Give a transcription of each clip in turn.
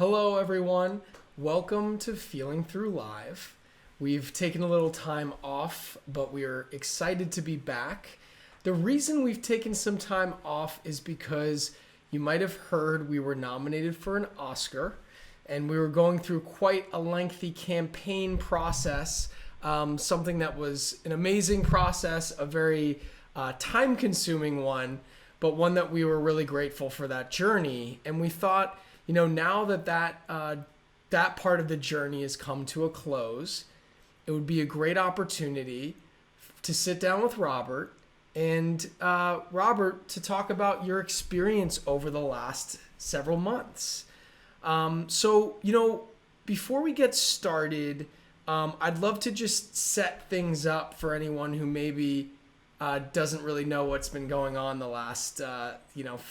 Hello, everyone. Welcome to Feeling Through Live. We've taken a little time off, but we're excited to be back. The reason we've taken some time off is because you might have heard we were nominated for an Oscar, and we were going through quite a lengthy campaign process, something that was an amazing process, a very time-consuming one, but one that we were really grateful for that journey. And we thought, now that part of the journey has come to a close, it would be a great opportunity to sit down with Robert and Robert, to talk about your experience over the last several months. Before we get started, I'd love to just set things up for anyone who maybe doesn't really know what's been going on the last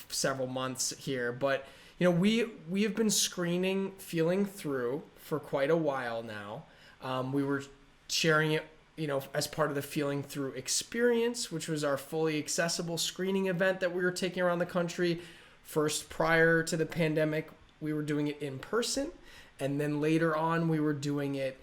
several months here. But we have been screening Feeling Through for quite a while now. We were sharing it, as part of the Feeling Through experience, which was our fully accessible screening event that we were taking around the country. First, prior to the pandemic, we were doing it in person, and then later on, we were doing it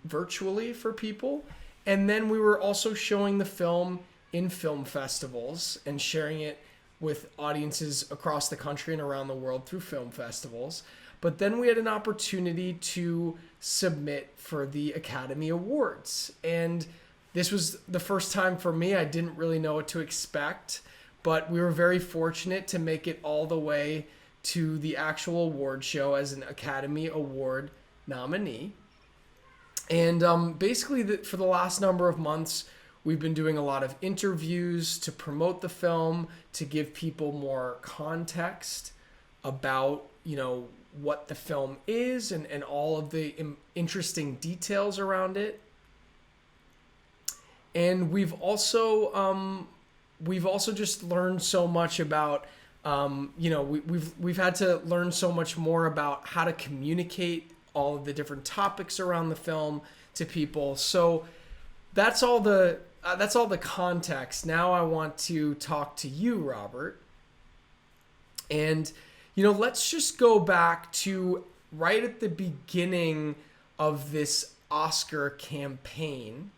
virtually for people. And then we were also showing the film in film festivals and sharing it with audiences across the country and around the world through film festivals. But then we had an opportunity to submit for the Academy Awards. And this was the first time for me. I didn't really know what to expect, but we were very fortunate to make it all the way to the actual award show as an Academy Award nominee. And basically, for the last number of months, we've been doing a lot of interviews to promote the film, to give people more context about, what the film is and all of the interesting details around it. And we've also just learned so much about, we've had to learn so much more about how to communicate all of the different topics around the film to people. So that's all the context. Now I want to talk to you, Robert. And, let's just go back to right at the beginning of this Oscar campaign.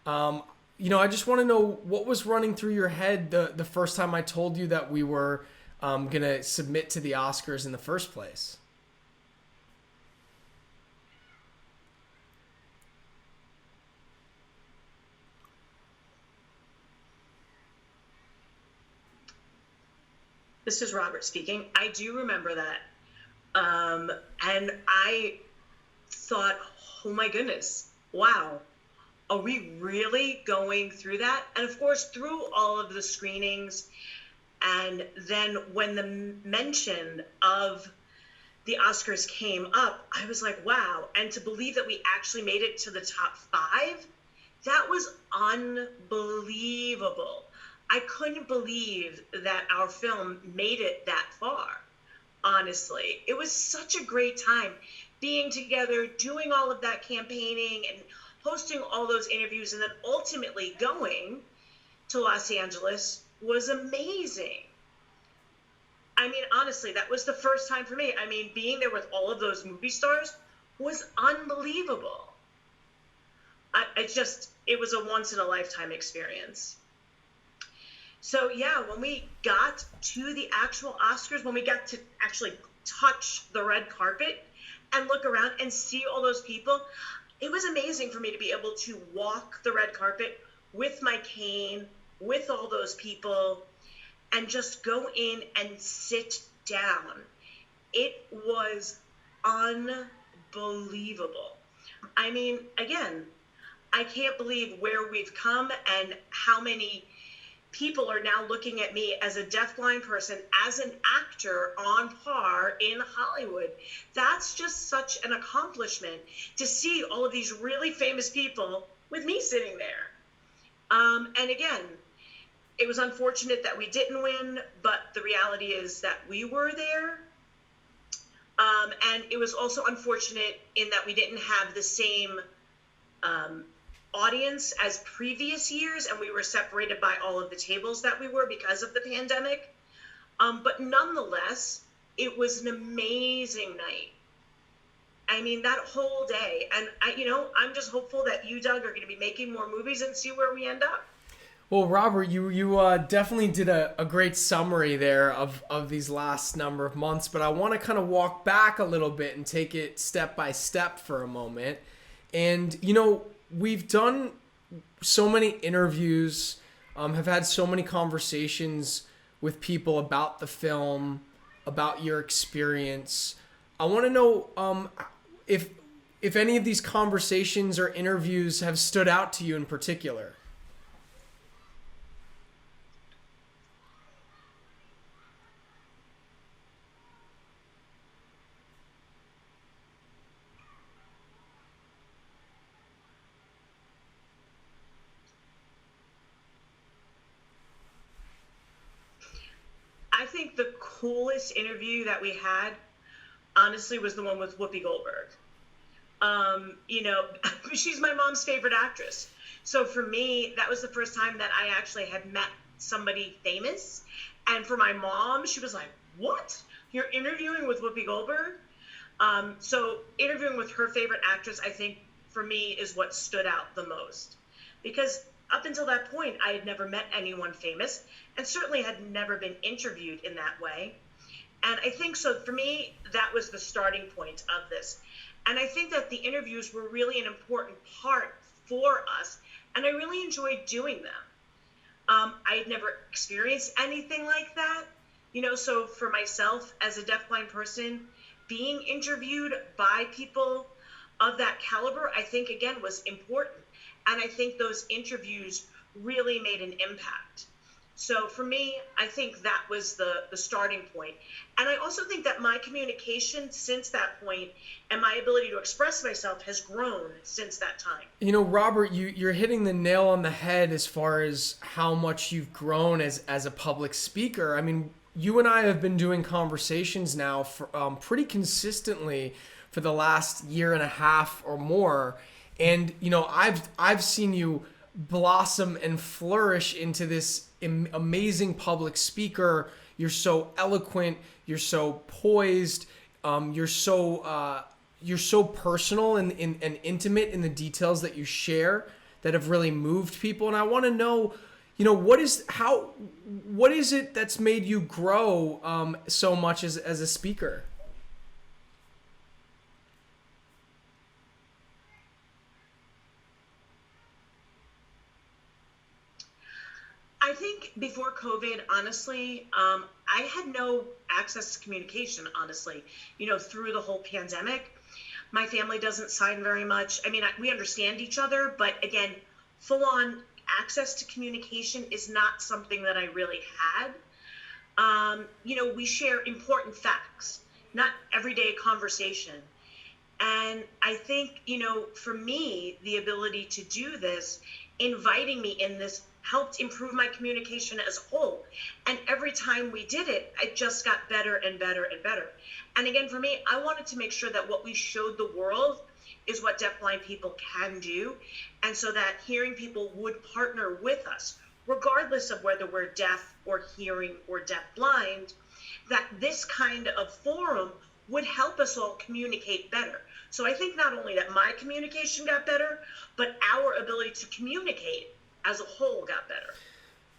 I just want to know what was running through your head the first time I told you that we were going to submit to the Oscars in the first place. This is Robert speaking. I do remember that. And I thought, oh my goodness, wow, are we really going through that? And of course, through all of the screenings, and then when the mention of the Oscars came up, I was like, wow. And to believe that we actually made it to the top 5, that was unbelievable. I couldn't believe that our film made it that far, honestly. It was such a great time being together, doing all of that campaigning and hosting all those interviews, and then ultimately going to Los Angeles was amazing. I mean, honestly, that was the first time for me. I mean, being there with all of those movie stars was unbelievable. It was a once in a lifetime experience. So yeah, when we got to the actual Oscars, when we got to actually touch the red carpet and look around and see all those people, it was amazing for me to be able to walk the red carpet with my cane, with all those people, and just go in and sit down. It was unbelievable. I mean, again, I can't believe where we've come and how many people are now looking at me as a deafblind person, as an actor on par in Hollywood. That's just such an accomplishment to see all of these really famous people with me sitting there. And again, it was unfortunate that we didn't win, but the reality is that we were there. And it was also unfortunate in that we didn't have the same audience as previous years, and we were separated by all of the tables that we were because of the pandemic. But nonetheless, it was an amazing night. I mean, that whole day. And I'm just hopeful that you, Doug, are going to be making more movies and see where we end up. Well, Robert, you definitely did a great summary there of these last number of months, but I want to kind of walk back a little bit and take it step by step for a moment. And, we've done so many interviews, have had so many conversations with people about the film, about your experience. I want to know if any of these conversations or interviews have stood out to you in particular. I think the coolest interview that we had, honestly, was the one with Whoopi Goldberg. She's my mom's favorite actress. So for me, that was the first time that I actually had met somebody famous. And for my mom, she was like, "What? You're interviewing with Whoopi Goldberg?" So interviewing with her favorite actress, I think, for me, is what stood out the most. Because up until that point, I had never met anyone famous and certainly had never been interviewed in that way. And I think so for me, that was the starting point of this. And I think that the interviews were really an important part for us, and I really enjoyed doing them. I had never experienced anything like that, so for myself as a deafblind person, being interviewed by people of that caliber, I think, again, was important. And I think those interviews really made an impact. So for me, I think that was the starting point. And I also think that my communication since that point and my ability to express myself has grown since that time. Robert, you're hitting the nail on the head as far as how much you've grown as a public speaker. I mean, you and I have been doing conversations now for pretty consistently for the last year and a half or more. And, I've seen you blossom and flourish into this amazing public speaker. You're so eloquent. You're so poised. You're so personal and intimate in the details that you share that have really moved people. And I want to know, what is it that's made you grow so much as a speaker? I think before COVID, honestly, I had no access to communication, honestly, through the whole pandemic. My family doesn't sign very much. I mean, we understand each other, but again, full on access to communication is not something that I really had. We share important facts, not everyday conversation. And I think, for me, the ability to do this, inviting me in this helped improve my communication as a whole. And every time we did it, it just got better and better and better. And again, for me, I wanted to make sure that what we showed the world is what deafblind people can do. And so that hearing people would partner with us, regardless of whether we're deaf or hearing or deafblind, that this kind of forum would help us all communicate better. So I think not only that my communication got better, but our ability to communicate as a whole got better.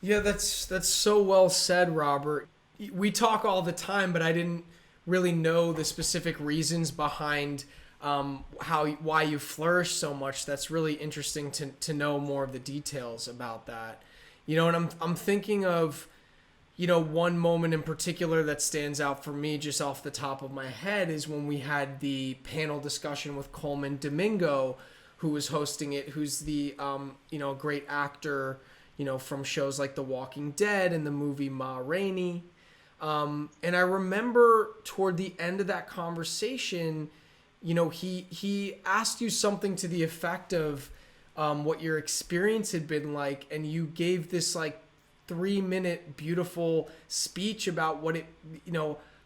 Yeah, that's so well said, Robert. We talk all the time, but I didn't really know the specific reasons behind why you flourish so much. That's really interesting to know more of the details about that. And I'm thinking of, one moment in particular that stands out for me just off the top of my head is when we had the panel discussion with Coleman Domingo, who was hosting it, who's the, great actor, from shows like The Walking Dead and the movie Ma Rainey. And I remember toward the end of that conversation, he asked you something to the effect of what your experience had been like, and you gave this 3-minute beautiful speech about what it,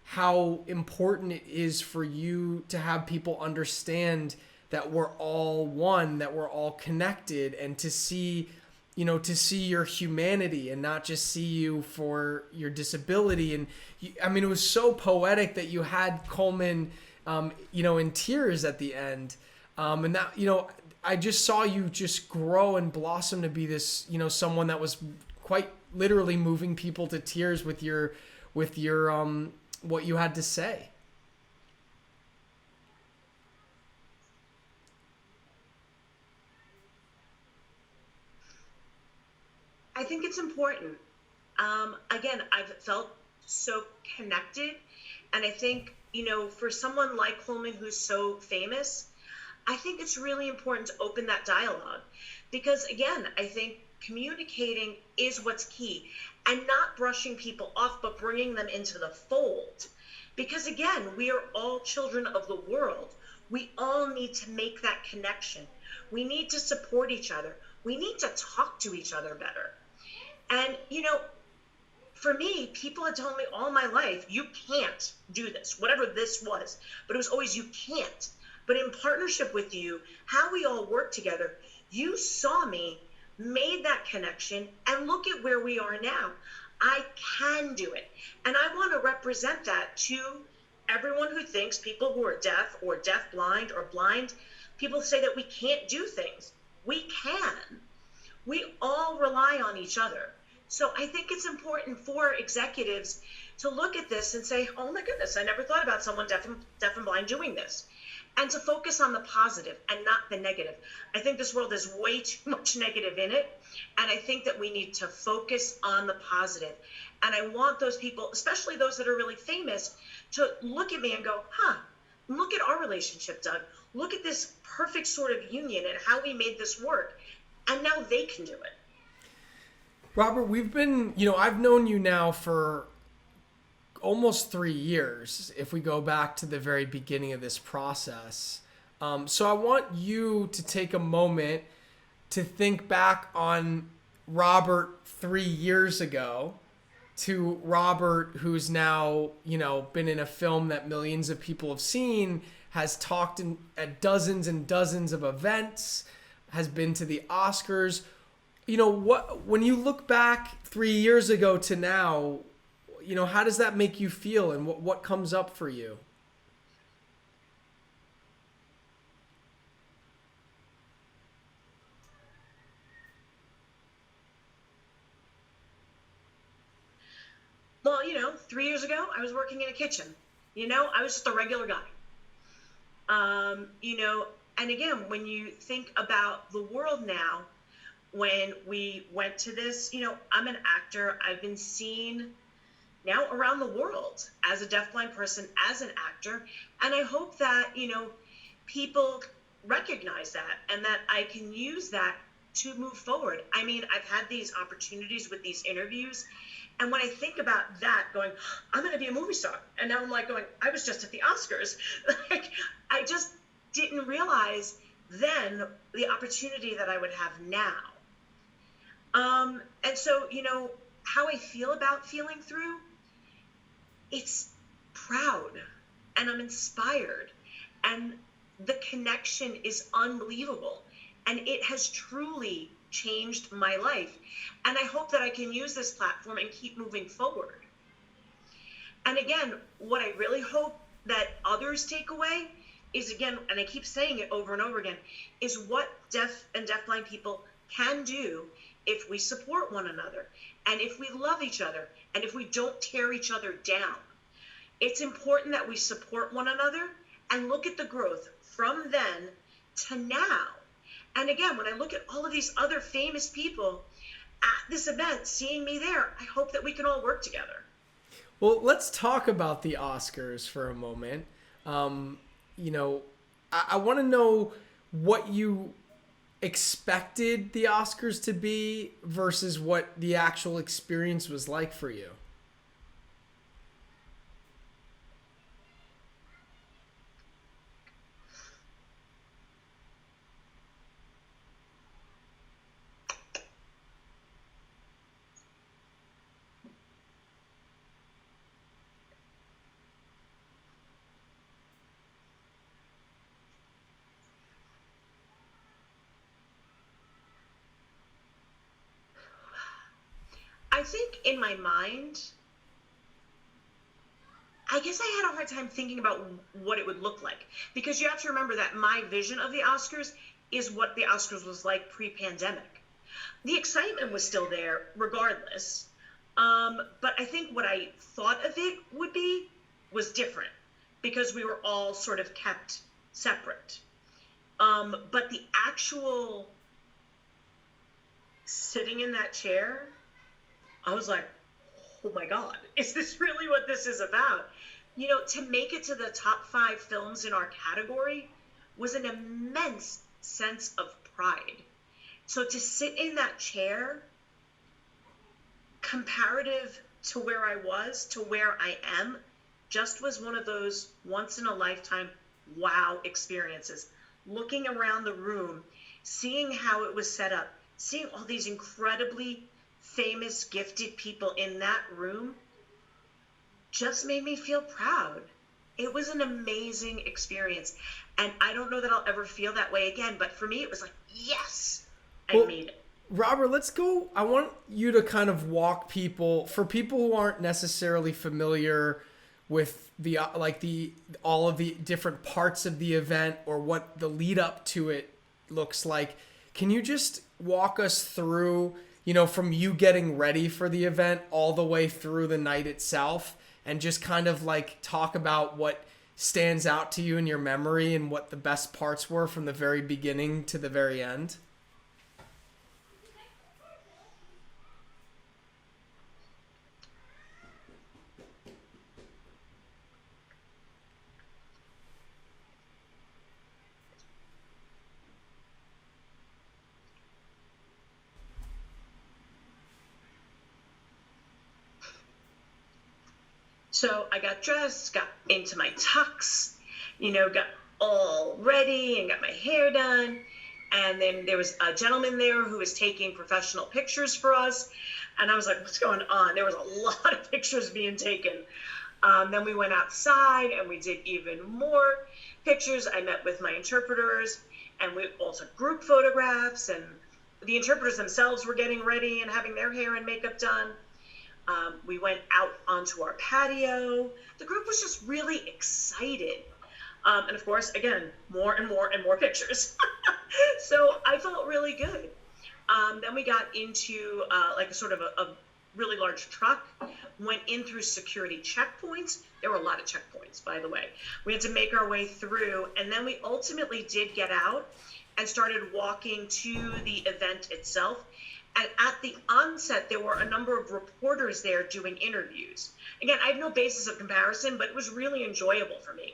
how important it is for you to have people understand that we're all one, that we're all connected, and to see to see your humanity and not just see you for your disability. And I mean, it was so poetic that you had Coleman, in tears at the end. And that, I just saw you just grow and blossom to be this, someone that was quite literally moving people to tears with your, what you had to say. I think it's important. Again, I've felt so connected. And I think, for someone like Coleman who's so famous, I think it's really important to open that dialogue. Because again, I think communicating is what's key, and not brushing people off, but bringing them into the fold. Because again, we are all children of the world. We all need to make that connection. We need to support each other. We need to talk to each other better. And, for me, people had told me all my life, you can't do this, whatever this was. But it was always, you can't. But in partnership with you, how we all work together, you saw me, made that connection, and look at where we are now. I can do it. And I want to represent that to everyone who thinks, people who are deaf or deafblind or blind, people say that we can't do things. We can. We all rely on each other. So I think it's important for executives to look at this and say, oh my goodness, I never thought about someone deaf and blind doing this. And to focus on the positive and not the negative. I think this world has way too much negative in it. And I think that we need to focus on the positive. And I want those people, especially those that are really famous, to look at me and go, look at our relationship, Doug. Look at this perfect sort of union and how we made this work. And now they can do it. Robert, we've been, I've known you now for almost 3 years, if we go back to the very beginning of this process. So I want you to take a moment to think back on Robert 3 years ago to Robert, who's now, been in a film that millions of people have seen, has talked at dozens and dozens of events, has been to the Oscars. When you look back 3 years ago to now, how does that make you feel, and what comes up for you? Well, 3 years ago, I was working in a kitchen. I was just a regular guy. And again, when you think about the world now, when we went to this, I'm an actor. I've been seen now around the world as a deafblind person, as an actor. And I hope that, people recognize that and that I can use that to move forward. I mean, I've had these opportunities with these interviews. And when I think about that, going, I'm going to be a movie star. And now I'm like going, I was just at the Oscars. I just didn't realize then the opportunity that I would have now. And so, how I feel about feeling through, it's proud and I'm inspired and the connection is unbelievable and it has truly changed my life. And I hope that I can use this platform and keep moving forward. And again, what I really hope that others take away is, again, and I keep saying it over and over again, is what deaf and deafblind people can do if we support one another and if we love each other and if we don't tear each other down. It's important that we support one another and look at the growth from then to now. And again, when I look at all of these other famous people at this event, seeing me there, I hope that we can all work together. Well, let's talk about the Oscars for a moment. I want to know what you expected the Oscars to be versus what the actual experience was like for you. I think in my mind, I guess I had a hard time thinking about what it would look like, because you have to remember that my vision of the Oscars is what the Oscars was like pre-pandemic. The excitement was still there regardless. But I think what I thought of it would be was different, because we were all sort of kept separate. But the actual sitting in that chair, I was like, oh my God, is this really what this is about? You know, to make it to the top 5 films in our category was an immense sense of pride. So to sit in that chair, comparative to where I was to where I am, just was one of those once in a lifetime wow experiences. Looking around the room, seeing how it was set up, seeing all these incredibly famous, gifted people in that room just made me feel proud. It was an amazing experience. And I don't know that I'll ever feel that way again, but for me, it was like, yes, I made it. Robert, let's go. I want you to kind of walk people, for people who aren't necessarily familiar with the all of the different parts of the event or what the lead up to it looks like. Can you just walk us through, you know, from you getting ready for the event all the way through the night itself, and just kind of like talk about what stands out to you in your memory and what the best parts were from the very beginning to the very end? So I got dressed, got into my tux, you know, got all ready and got my hair done. And then there was a gentleman there who was taking professional pictures for us. And I was like, what's going on? There was a lot of pictures being taken. Then we went outside and we did even more pictures. I met with my interpreters, and we also group photographs, and the interpreters themselves were getting ready and having their hair and makeup done. We went out onto our patio. The group was just really excited. And of course, again, more and more and more pictures. So I felt really good. Then we got into like a sort of a really large truck, went in through security checkpoints. There were a lot of checkpoints, by the way. We had to make our way through, and then we ultimately did get out and started walking to the event itself. And at the onset, there were a number of reporters there doing interviews. Again, I have no basis of comparison, but it was really enjoyable for me.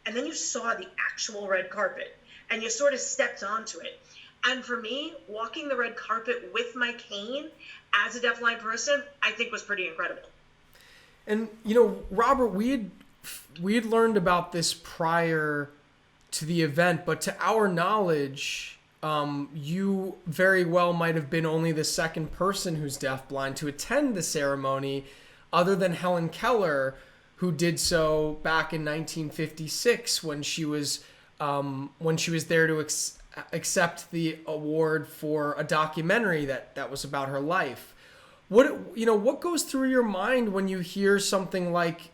And then you saw the actual red carpet, and you sort of stepped onto it. And for me, walking the red carpet with my cane as a deafblind person, I think was pretty incredible. And, you know, Robert, we had learned about this prior to the event, but to our knowledge, you very well might have been only the second person who's deafblind to attend the ceremony, other than Helen Keller, who did so back in 1956 when she was there to accept the award for a documentary that was about her life. What goes through your mind when you hear something like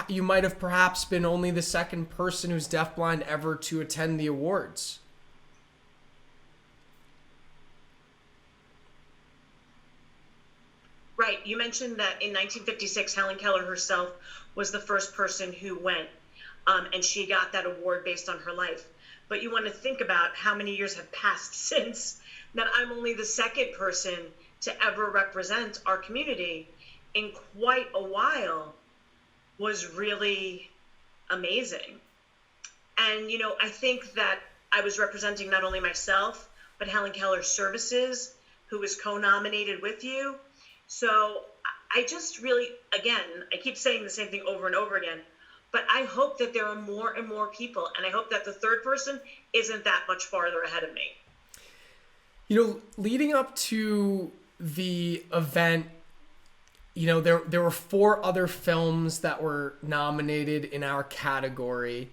you might have perhaps been only the second person who's deafblind ever to attend the awards? Right. You mentioned that in 1956, Helen Keller herself was the first person who went, and she got that award based on her life. But you want to think about how many years have passed since that I'm only the second person to ever represent our community in quite a while was really amazing. And, you know, I think that I was representing not only myself, but Helen Keller Services, who was co-nominated with you. So I just really, again, I keep saying the same thing over and over again, but I hope that there are more and more people, and I hope that the third person isn't that much farther ahead of me. You know, leading up to the event, you know, there were 4 other films that were nominated in our category.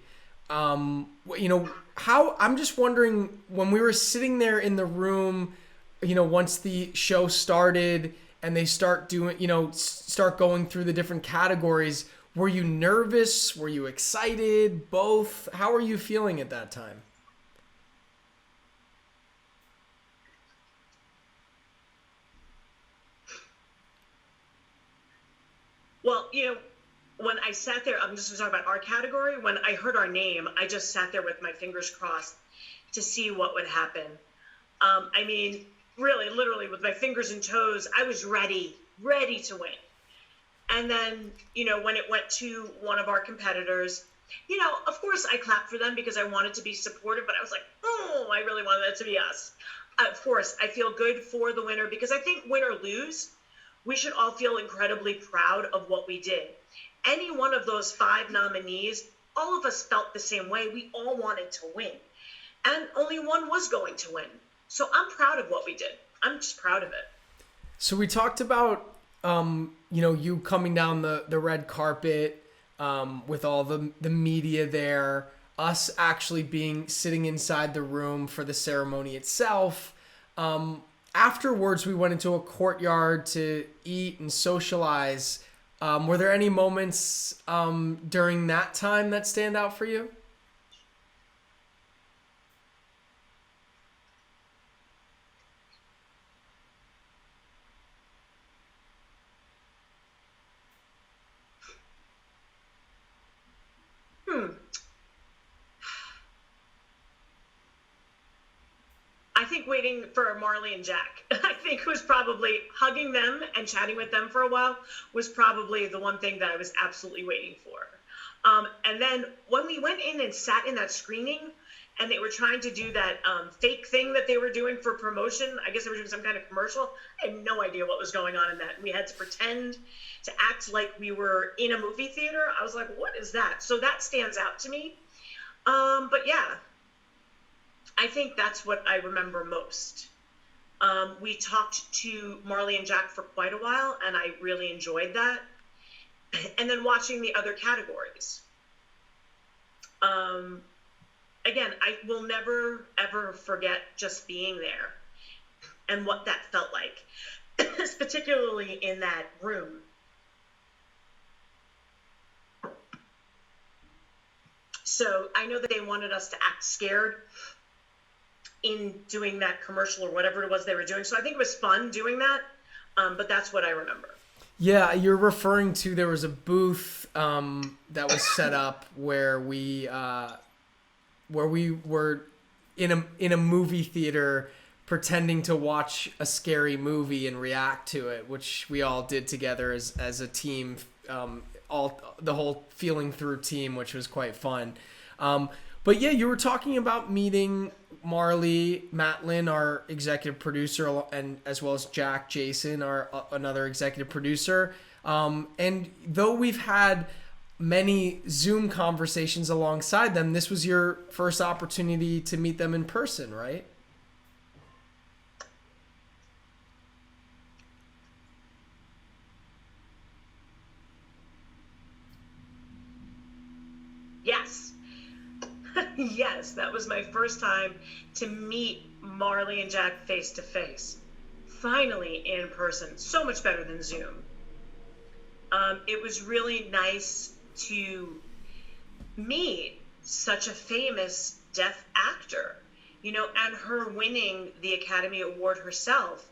You know, I'm just wondering, when we were sitting there in the room, you know, once the show started and they start doing, start going through the different categories, were you nervous? Were you excited? Both? How are you feeling at that time? Well, when I sat there, I'm just going to talk about our category. When I heard our name, I just sat there with my fingers crossed to see what would happen. I mean, really, literally, with my fingers and toes, I was ready to win. And then, when it went to one of our competitors, of course I clapped for them because I wanted to be supportive, but I was like, oh, I really wanted that to be us. Of course, I feel good for the winner because I think win or lose, we should all feel incredibly proud of what we did. Any one of those 5 nominees, all of us felt the same way. We all wanted to win. And only one was going to win. So I'm proud of what we did. I'm just proud of it. So we talked about, you coming down the red carpet with all the media there, us actually sitting inside the room for the ceremony itself. Afterwards, we went into a courtyard to eat and socialize. Were there any moments during that time that stand out for you? I think waiting for Marley and Jack, I think it was probably hugging them and chatting with them for a while was probably the one thing that I was absolutely waiting for. And then when we went in and sat in that screening and they were trying to do that fake thing that they were doing for promotion, I guess they were doing some kind of commercial. I had no idea what was going on in that. We had to pretend to act like we were in a movie theater. I was like, what is that? So that stands out to me. But yeah, I think that's what I remember most. We talked to Marley and Jack for quite a while, and I really enjoyed that. And then watching the other categories. Again, I will never, ever forget just being there and what that felt like, particularly in that room. So I know that they wanted us to act scared in doing that commercial or whatever it was they were doing. So I think it was fun doing that, but that's what I remember. Yeah, you're referring to, there was a booth that was set up where we were in a movie theater pretending to watch a scary movie and react to it, which we all did together as a team, the whole Feeling Through team, which was quite fun. But yeah, you were talking about meeting Marley, Matlin, our executive producer, and as well as Jack Jason, our another executive producer. And though we've had many Zoom conversations alongside them, this was your first opportunity to meet them in person, right? Yes. Yes, that was my first time to meet Marley and Jack face to face. Finally in person. So much better than Zoom. It was really nice to meet such a famous deaf actor, and her winning the Academy Award herself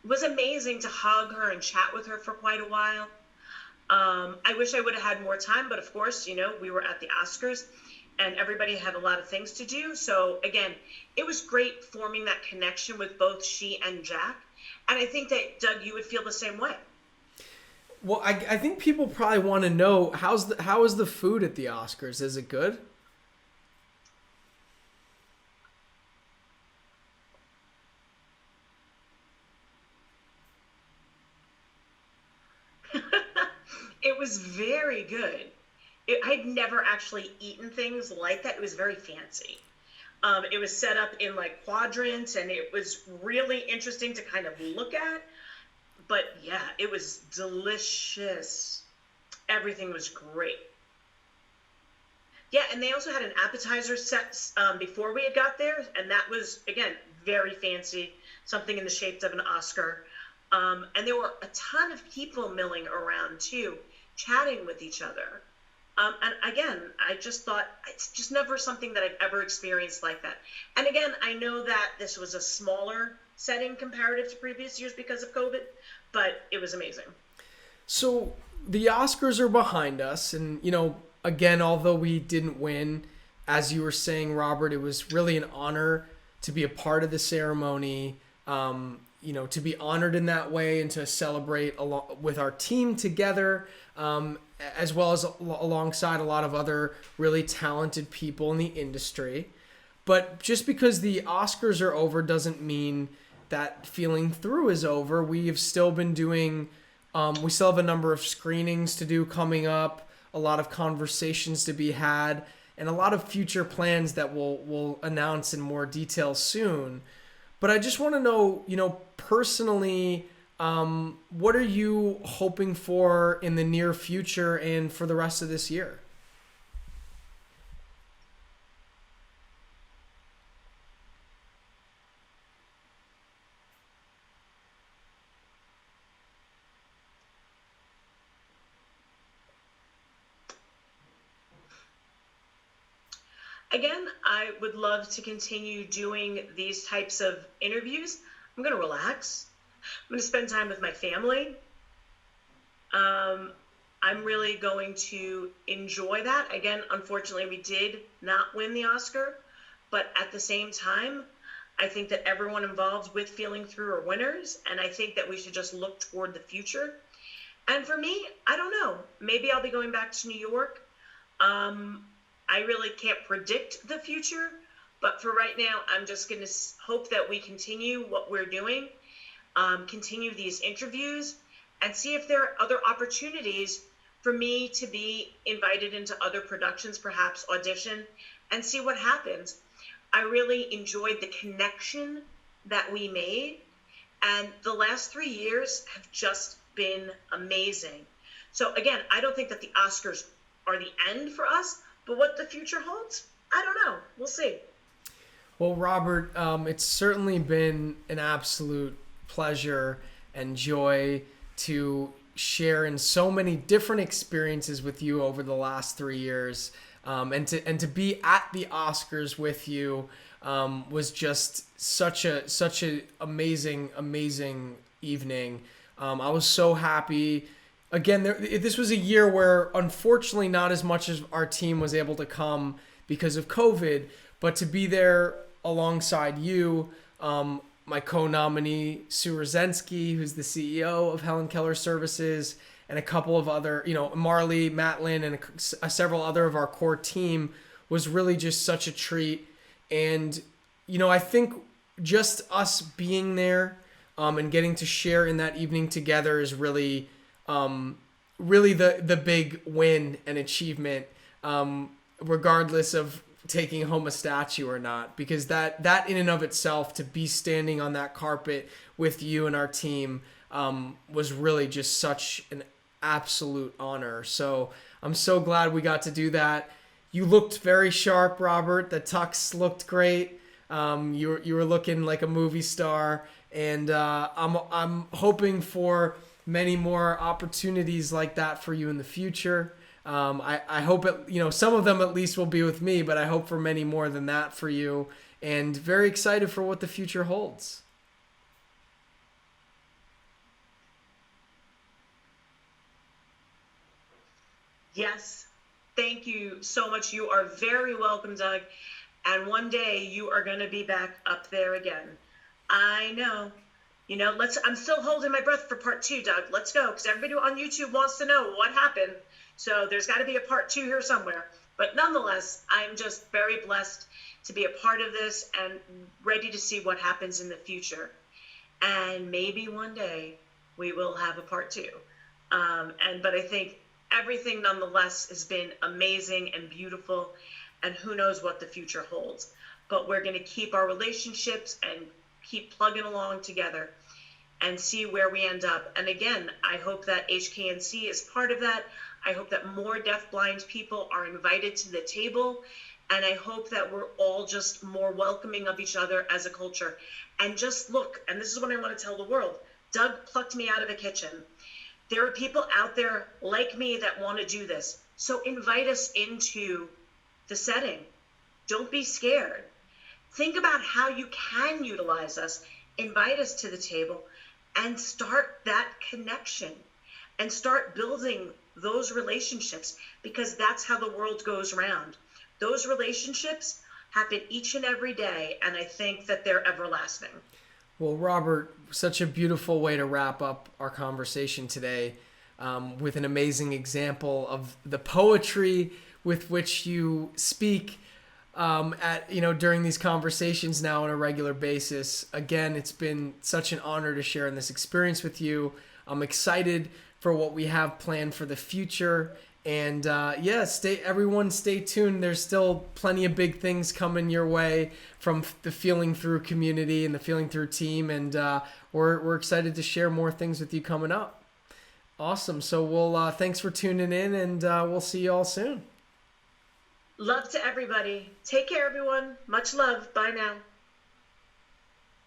was amazing to hug her and chat with her for quite a while. I wish I would have had more time, but of course, we were at the Oscars and everybody had a lot of things to do. So again, it was great forming that connection with both she and Jack. And I think that, Doug, you would feel the same way. Well, I think people probably want to know, how is the food at the Oscars? Is it good? It was very good. I'd never actually eaten things like that. It was very fancy. It was set up in like quadrants, and it was really interesting to kind of look at. But yeah, it was delicious. Everything was great. Yeah, and they also had an appetizer set before we had got there, and that was, again, very fancy, something in the shape of an Oscar. And there were a ton of people milling around too, chatting with each other. And again, I just thought it's just never something that I've ever experienced like that. And again, I know that this was a smaller setting comparative to previous years because of COVID, but it was amazing. So the Oscars are behind us, and again, although we didn't win, as you were saying, Robert, it was really an honor to be a part of the ceremony. To be honored in that way and to celebrate along with our team together, as well as alongside a lot of other really talented people in the industry. But just because the Oscars are over doesn't mean that Feeling Through is over. We have still been doing, we still have a number of screenings to do coming up, a lot of conversations to be had, and a lot of future plans that we'll announce in more detail soon. But I just want to know, personally, what are you hoping for in the near future and for the rest of this year? Again, I would love to continue doing these types of interviews. I'm going to relax. I'm going to spend time with my family. I'm really going to enjoy that. Again, unfortunately, we did not win the Oscar, but at the same time, I think that everyone involved with Feeling Through are winners, and I think that we should just look toward the future. And for me, I don't know. Maybe I'll be going back to New York. I really can't predict the future, but for right now, I'm just going to hope that we continue what we're doing, continue these interviews, and see if there are other opportunities for me to be invited into other productions, perhaps audition, and see what happens. I really enjoyed the connection that we made, and the last 3 years have just been amazing. So again, I don't think that the Oscars are the end for us, but what the future holds, I don't know. We'll see. Well, Robert, it's certainly been an absolute pleasure and joy to share in so many different experiences with you over the last 3 years, and to be at the Oscars with you was just such a amazing evening. I was so happy. Again, this was a year where, unfortunately, not as much as our team was able to come because of COVID, but to be there alongside you, my co-nominee, Sue Rosensky, who's the CEO of Helen Keller Services, and a couple of other, Marley, Matlin, and several other of our core team, was really just such a treat. And, I think just us being there and getting to share in that evening together is really the big win and achievement, regardless of taking home a statue or not, because that in and of itself, to be standing on that carpet with you and our team, was really just such an absolute honor. So I'm so glad we got to do that. You looked very sharp, Robert. The tux looked great. You were looking like a movie star, and I'm hoping for many more opportunities like that for you in the future. I hope some of them at least will be with me, but I hope for many more than that for you, and very excited for what the future holds. Yes, thank you so much. You are very welcome, Doug. And one day you are going to be back up there again. I know. I'm still holding my breath for part 2, Doug. Let's go, because everybody on YouTube wants to know what happened. So there's got to be a part 2 here somewhere. But nonetheless, I'm just very blessed to be a part of this and ready to see what happens in the future. And maybe one day we will have a part 2. But I think everything nonetheless has been amazing and beautiful, and who knows what the future holds. But we're going to keep our relationships and keep plugging along together and see where we end up. And again, I hope that HKNC is part of that. I hope that more deafblind people are invited to the table. And I hope that we're all just more welcoming of each other as a culture. And just look, and this is what I want to tell the world, Doug plucked me out of the kitchen. There are people out there like me that want to do this. So invite us into the setting. Don't be scared. Think about how you can utilize us. Invite us to the table and start that connection and start building those relationships, because that's how the world goes round. Those relationships happen each and every day, and I think that they're everlasting. Well, Robert, such a beautiful way to wrap up our conversation today, with an amazing example of the poetry with which you speak during these conversations now on a regular basis. Again, it's been such an honor to share in this experience with you. I'm excited for what we have planned for the future. And everyone stay tuned. There's still plenty of big things coming your way from the Feeling Through community and the Feeling Through team. And we're excited to share more things with you coming up. Awesome. So we'll thanks for tuning in, and we'll see you all soon. Love to everybody. Take care, everyone. Much love. Bye now.